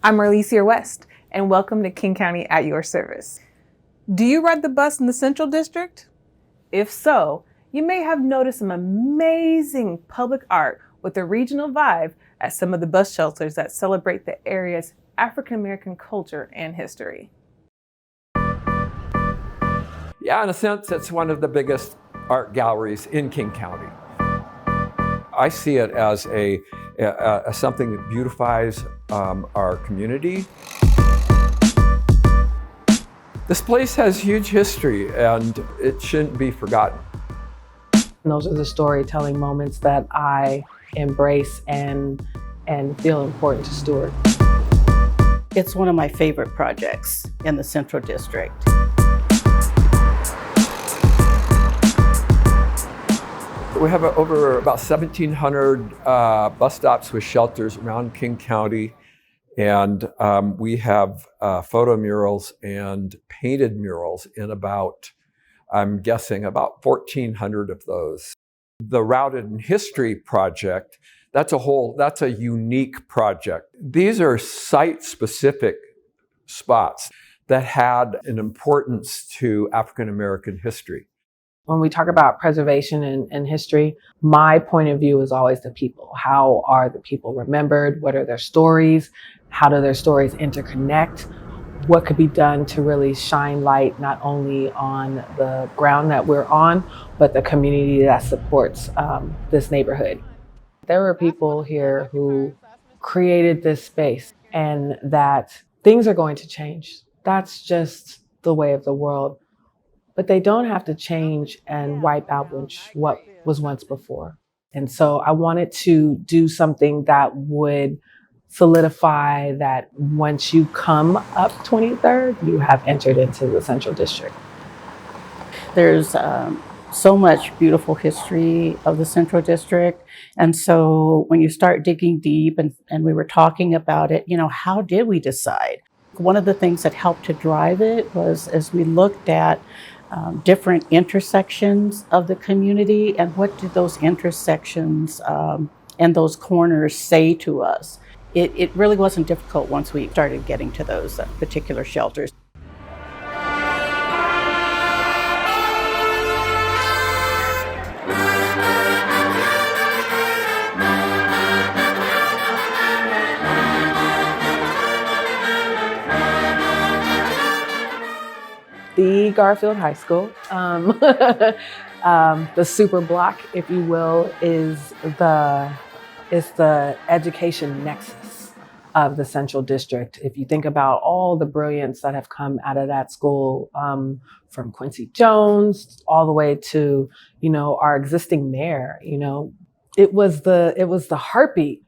I'm Arlecier West, and welcome to King County at your service. Do you ride the bus in the Central District? If so, you may have noticed some amazing public art with a regional vibe at some of the bus shelters that celebrate the area's African American culture and history. Yeah, in a sense, it's one of the biggest art galleries in King County. I see it as something that beautifies our community. This place has huge history and it shouldn't be forgotten. Those are the storytelling moments that I embrace and feel important to steward. It's one of my favorite projects in the Central District. We have over about 1,700 bus stops with shelters around King County, and we have photo murals and painted murals in about, I'm guessing, about 1,400 of those. The Routed in History project, that's a unique project. These are site-specific spots that had an importance to African American history. When we talk about preservation and history, my point of view is always the people. How are the people remembered? What are their stories? How do their stories interconnect? What could be done to really shine light not only on the ground that we're on, but the community that supports this neighborhood? There were people here who created this space, and that things are going to change. That's just the way of the world. But they don't have to change and wipe out what was once before. And so I wanted to do something that would solidify that once you come up 23rd, you have entered into the Central District. There's so much beautiful history of the Central District. And so when you start digging deep and we were talking about it, how did we decide? One of the things that helped to drive it was as we looked at different intersections of the community and what did those intersections and those corners say to us. It really wasn't difficult once we started getting to those particular shelters. The Garfield High School, the super block, if you will, is the education nexus of the Central District. If you think about all the brilliance that have come out of that school, from Quincy Jones all the way to, our existing mayor, it was the heartbeat.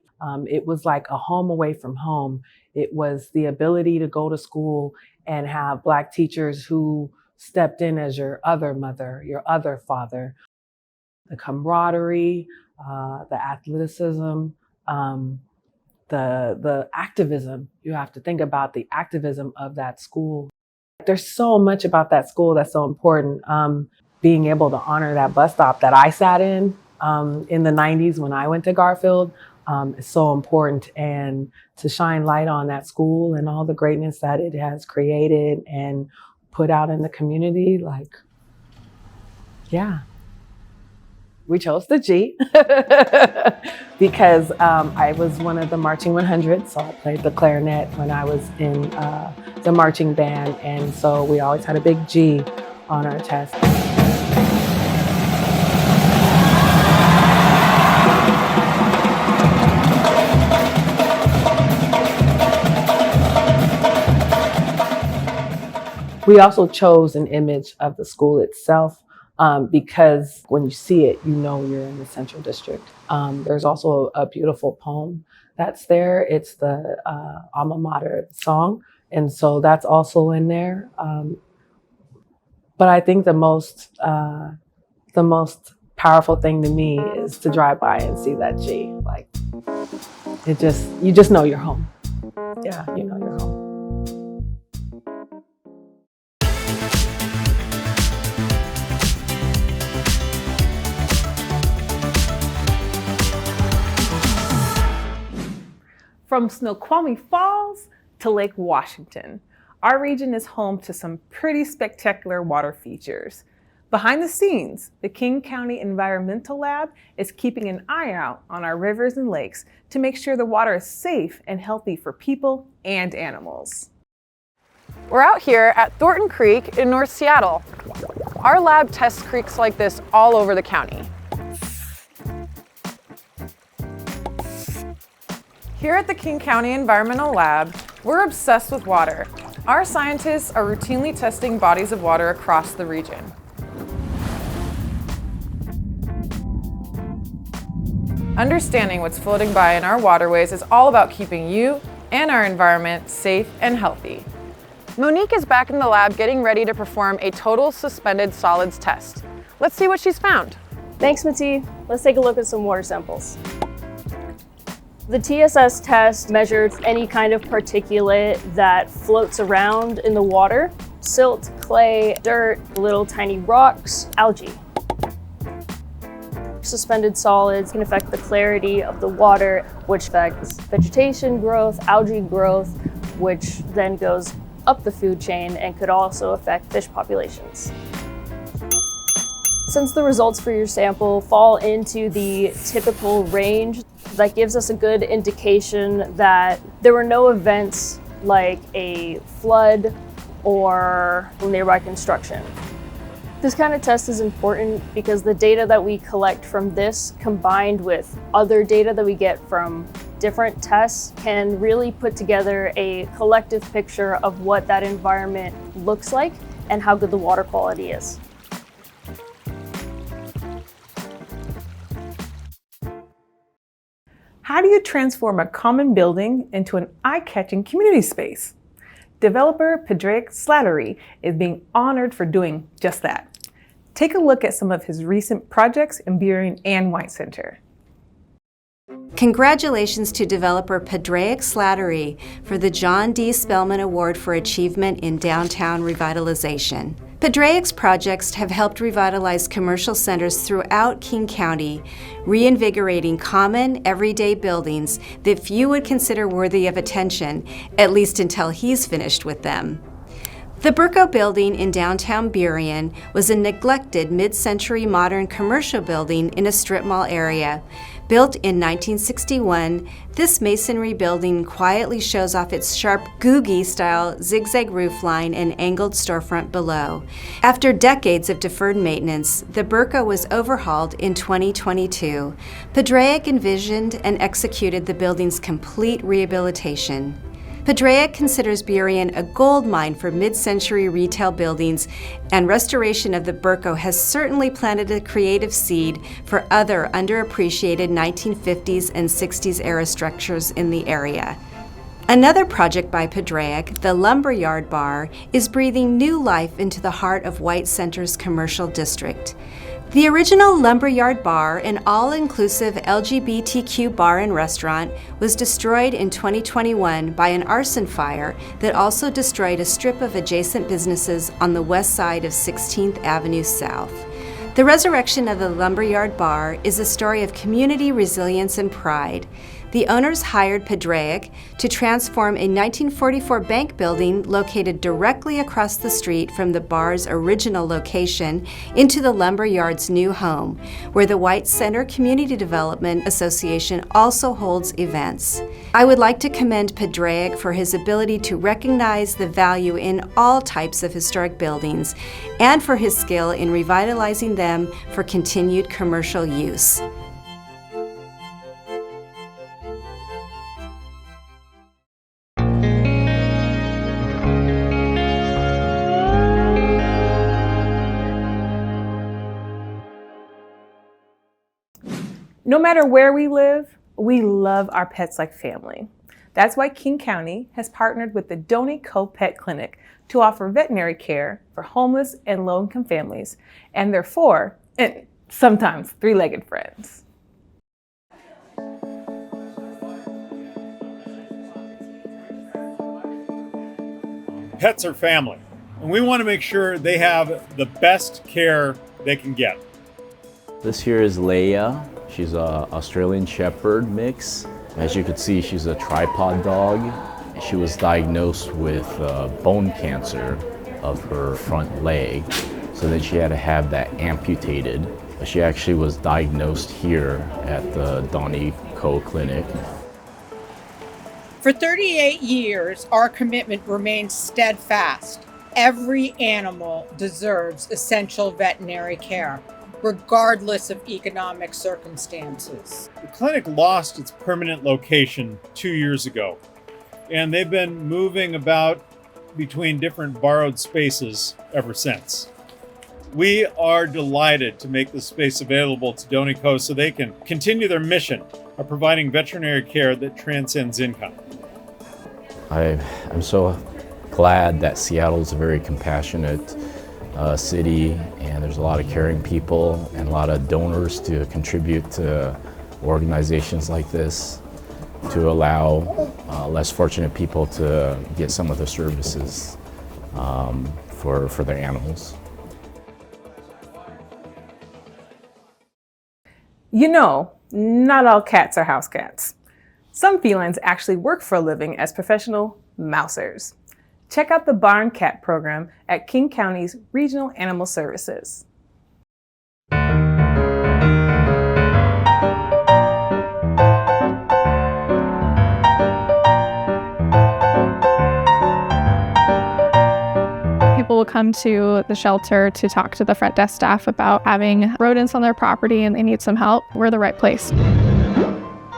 It was like a home away from home. It was the ability to go to school and have Black teachers who stepped in as your other mother, your other father. The camaraderie, the athleticism, the activism. You have to think about the activism of that school. There's so much about that school that's so important. Being able to honor that bus stop that I sat in the 90s when I went to Garfield, is so important, and to shine light on that school and all the greatness that it has created and put out in the community. We chose the G because I was one of the marching 100, so I played the clarinet when I was in the marching band, and so we always had a big G on our chest. We also chose an image of the school itself because when you see it, you're in the Central District. There's also a beautiful poem that's there. It's the alma mater song, and so that's also in there. But I think the most powerful thing to me is to drive by and see that G. You just know you're home. Yeah, you know you're home. From Snoqualmie Falls to Lake Washington. Our region is home to some pretty spectacular water features. Behind the scenes, the King County Environmental Lab is keeping an eye out on our rivers and lakes to make sure the water is safe and healthy for people and animals. We're out here at Thornton Creek in North Seattle. Our lab tests creeks like this all over the county. Here at the King County Environmental Lab, we're obsessed with water. Our scientists are routinely testing bodies of water across the region. Understanding what's floating by in our waterways is all about keeping you and our environment safe and healthy. Monique is back in the lab getting ready to perform a total suspended solids test. Let's see what she's found. Thanks, Mati. Let's take a look at some water samples. The TSS test measured any kind of particulate that floats around in the water: silt, clay, dirt, little tiny rocks, algae. Suspended solids can affect the clarity of the water, which affects vegetation growth, algae growth, which then goes up the food chain and could also affect fish populations. Since the results for your sample fall into the typical range, that gives us a good indication that there were no events like a flood or nearby construction. This kind of test is important because the data that we collect from this, combined with other data that we get from different tests, can really put together a collective picture of what that environment looks like and how good the water quality is. How do you transform a common building into an eye-catching community space? Developer Padraig Slattery is being honored for doing just that. Take a look at some of his recent projects in Burien and White Center. Congratulations to developer Padraig Slattery for the John D. Spellman Award for Achievement in Downtown Revitalization. Padraig's projects have helped revitalize commercial centers throughout King County, reinvigorating common, everyday buildings that few would consider worthy of attention, at least until he's finished with them. The Burco building in downtown Burien was a neglected mid-century modern commercial building in a strip mall area. Built in 1961, this masonry building quietly shows off its sharp Googie-style zigzag roofline and angled storefront below. After decades of deferred maintenance, the Burco was overhauled in 2022. Padraig envisioned and executed the building's complete rehabilitation. Padraig considers Burien a gold mine for mid-century retail buildings, and restoration of the Burco has certainly planted a creative seed for other underappreciated 1950s and 60s era structures in the area. Another project by Padraig, the Lumberyard Bar, is breathing new life into the heart of White Center's commercial district. The original Lumberyard Bar, an all-inclusive LGBTQ bar and restaurant, was destroyed in 2021 by an arson fire that also destroyed a strip of adjacent businesses on the west side of 16th Avenue South. The resurrection of the Lumberyard Bar is a story of community resilience and pride. The owners hired Padraig to transform a 1944 bank building located directly across the street from the bar's original location into the Lumberyard's new home, where the White Center Community Development Association also holds events. I would like to commend Padraig for his ability to recognize the value in all types of historic buildings and for his skill in revitalizing them for continued commercial use. No matter where we live, we love our pets like family. That's why King County has partnered with the Donate Co. Pet Clinic to offer veterinary care for homeless and low-income families and their 4, and sometimes 3-legged friends. Pets are family, and we want to make sure they have the best care they can get. This here is Leia. She's an Australian Shepherd mix. As you can see, she's a tripod dog. She was diagnosed with bone cancer of her front leg, so then she had to have that amputated. She actually was diagnosed here at the Donnie Co Clinic. For 38 years, our commitment remains steadfast. Every animal deserves essential veterinary care, regardless of economic circumstances. The clinic lost its permanent location 2 years ago, and they've been moving about between different borrowed spaces ever since. We are delighted to make this space available to Donnie Co so they can continue their mission of providing veterinary care that transcends income. I'm so glad that Seattle is a very compassionate city, and there's a lot of caring people and a lot of donors to contribute to organizations like this to allow less fortunate people to get some of the services for their animals. You know, not all cats are house cats. Some felines actually work for a living as professional mousers. Check out the Barn Cat program at King County's Regional Animal Services. People will come to the shelter to talk to the front desk staff about having rodents on their property and they need some help. We're the right place,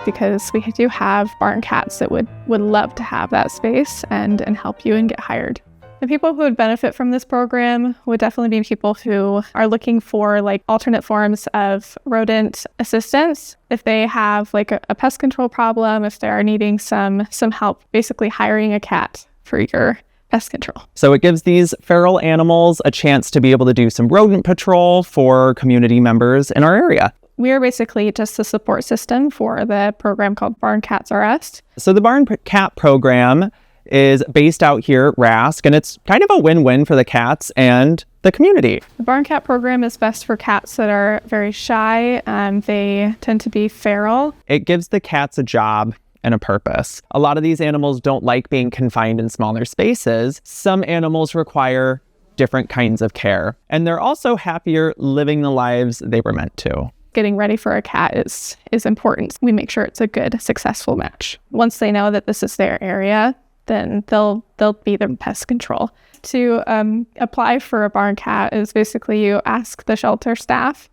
because we do have barn cats that would love to have that space and help you and get hired. The people who would benefit from this program would definitely be people who are looking for like alternate forms of rodent assistance. If they have like a pest control problem, if they're needing some help, basically hiring a cat for your pest control. So it gives these feral animals a chance to be able to do some rodent patrol for community members in our area. We are basically just the support system for the program called Barn Cats R Us. So the Barn Cat program is based out here at Rask, and it's kind of a win-win for the cats and the community. The Barn Cat program is best for cats that are very shy. They tend to be feral. It gives the cats a job and a purpose. A lot of these animals don't like being confined in smaller spaces. Some animals require different kinds of care, and they're also happier living the lives they were meant to. Getting ready for a cat is important. We make sure it's a good, successful match. Once they know that this is their area, then they'll be the pest control. To apply for a barn cat is basically you ask the shelter staff.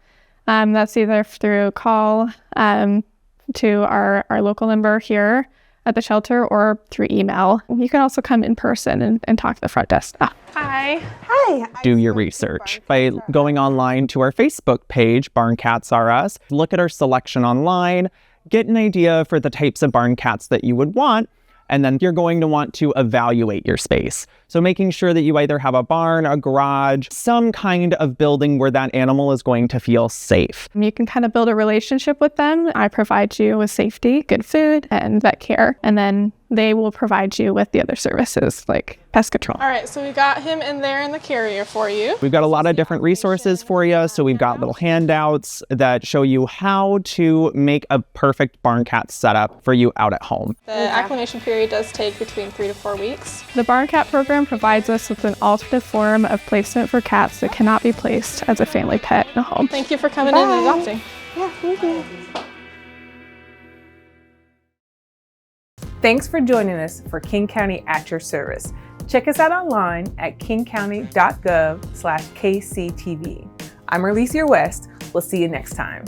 That's either through call to our local number here at the shelter or through email. You can also come in person and talk to the front desk staff. Hi. Hi. Do your research by going online to our Facebook page, Barn Cats R Us. Look at our selection online, get an idea for the types of barn cats that you would want, and then you're going to want to evaluate your space. So making sure that you either have a barn, a garage, some kind of building where that animal is going to feel safe. You can kind of build a relationship with them. I provide you with safety, good food, and vet care. And then they will provide you with the other services like pest control. All right, so we got him in there in the carrier for you. We've got a lot of different resources for you. So we've got little handouts that show you how to make a perfect barn cat setup for you out at home. The acclimation period does take between 3 to 4 weeks. The Barn Cat program provides us with an alternative form of placement for cats that cannot be placed as a family pet in a home. Thank you for coming in and adopting. Yeah, thank you. Thanks for joining us for King County at your service. Check us out online at kingcounty.gov/KCTV. I'm Arlecier West. We'll see you next time.